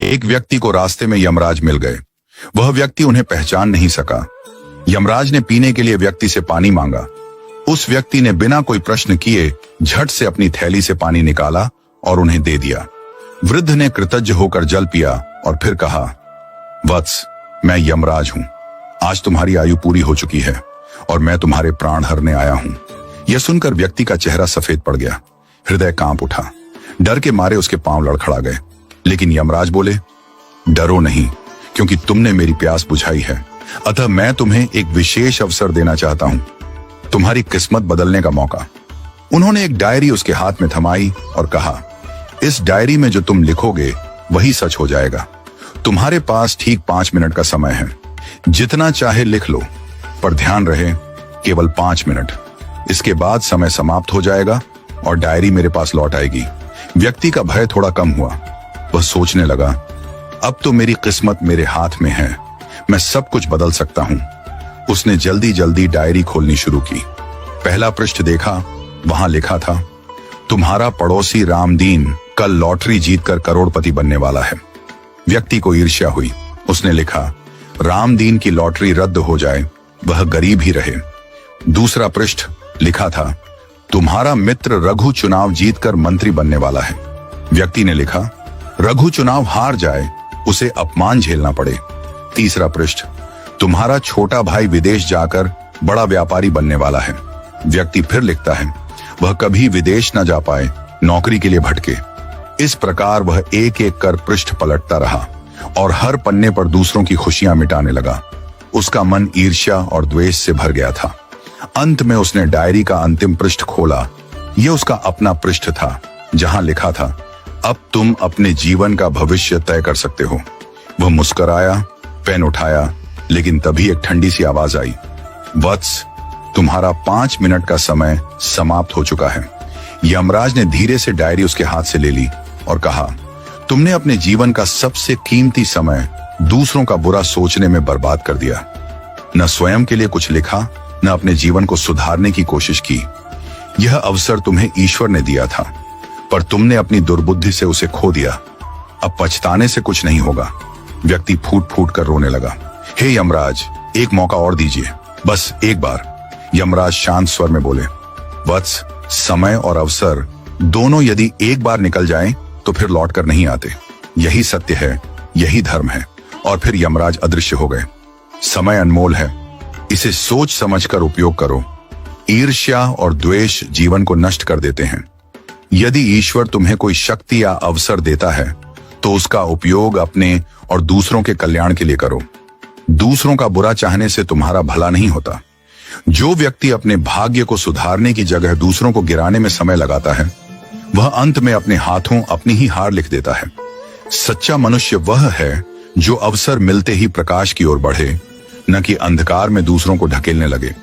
एक व्यक्ति को रास्ते में यमराज मिल गए। वह व्यक्ति उन्हें पहचान नहीं सका। यमराज ने पीने के लिए व्यक्ति से पानी मांगा। उस व्यक्ति ने बिना कोई प्रश्न किए झट से अपनी थैली से पानी निकाला और उन्हें दे दिया। वृद्ध ने कृतज्ञ होकर जल पिया और फिर कहा, वत्स, मैं यमराज हूं। आज तुम्हारी आयु पूरी हो चुकी है और मैं तुम्हारे प्राण हरने आया हूं। यह सुनकर व्यक्ति का चेहरा सफेद पड़ गया। हृदय कांप उठा। डर के मारे उसके पांव लड़खड़ा गए। लेकिन यमराज बोले, डरो नहीं, क्योंकि तुमने मेरी प्यास बुझाई है। अतः मैं तुम्हें एक विशेष अवसर देना चाहता हूं, तुम्हारी किस्मत बदलने का मौका। उन्होंने एक डायरी उसके हाथ में थमाई और कहा, इस डायरी में जो तुम लिखोगे वही सच हो जाएगा। तुम्हारे पास ठीक 5 मिनट का समय है। जितना चाहे लिख लो, पर ध्यान रहे केवल 5 मिनट। इसके बाद समय समाप्त हो जाएगा और डायरी मेरे पास लौट आएगी। व्यक्ति का भय थोड़ा कम हुआ। वह सोचने लगा, अब तो मेरी किस्मत मेरे हाथ में है, मैं सब कुछ बदल सकता हूं। उसने जल्दी जल्दी डायरी खोलनी शुरू की। पहला पृष्ठ देखा। वहां लिखा था, तुम्हारा पड़ोसी रामदीन कल लॉटरी जीतकर करोड़पति बनने वाला है। व्यक्ति को ईर्ष्या हुई। उसने लिखा, रामदीन की लॉटरी रद्द हो जाए, वह गरीब ही रहे। दूसरा पृष्ठ लिखा था, तुम्हारा मित्र रघु चुनाव जीतकर मंत्री बनने वाला है। व्यक्ति ने लिखा, रघु चुनाव हार जाए, उसे अपमान झेलना पड़े। तीसरा पृष्ठ, तुम्हारा छोटा भाई विदेश जाकर बड़ा व्यापारी बनने वाला है। व्यक्ति फिर लिखता है, वह कभी विदेश न जा पाए, नौकरी के लिए भटके। इस प्रकार वह एक एक कर पृष्ठ पलटता रहा और हर पन्ने पर दूसरों की खुशियां मिटाने लगा। उसका मन ईर्ष्या और द्वेष से भर गया था। अंत में उसने डायरी का अंतिम पृष्ठ खोला। यह उसका अपना पृष्ठ था, जहां लिखा था, अब तुम अपने जीवन का भविष्य तय कर सकते हो। वह मुस्कुराया, पेन उठाया, लेकिन तभी एक ठंडी सी आवाज आई, वत्स, तुम्हारा 5 मिनट का समय समाप्त हो चुका है। यमराज ने धीरे से डायरी उसके हाथ से ले ली और कहा, तुमने अपने जीवन का सबसे कीमती समय दूसरों का बुरा सोचने में बर्बाद कर दिया। न स्वयं के लिए कुछ लिखा, न अपने जीवन को सुधारने की कोशिश की। यह अवसर तुम्हें ईश्वर ने दिया था, पर तुमने अपनी दुर्बुद्धि से उसे खो दिया। अब पछताने से कुछ नहीं होगा। व्यक्ति फूट फूट कर रोने लगा। हे यमराज, एक मौका और दीजिए, बस एक बार। यमराज शांत स्वर में बोले, वत्स, समय और अवसर दोनों यदि एक बार निकल जाएं, तो फिर लौट कर नहीं आते। यही सत्य है, यही धर्म है। और फिर यमराज अदृश्य हो गए। समय अनमोल है, इसे सोच समझकर उपयोग करो। ईर्ष्या और द्वेष जीवन को नष्ट कर देते हैं। यदि ईश्वर तुम्हें कोई शक्ति या अवसर देता है, तो उसका उपयोग अपने और दूसरों के कल्याण के लिए करो। दूसरों का बुरा चाहने से तुम्हारा भला नहीं होता। जो व्यक्ति अपने भाग्य को सुधारने की जगह दूसरों को गिराने में समय लगाता है, वह अंत में अपने हाथों अपनी ही हार लिख देता है। सच्चा मनुष्य वह है जो अवसर मिलते ही प्रकाश की ओर बढ़े, न कि अंधकार में दूसरों को ढकेलने लगे।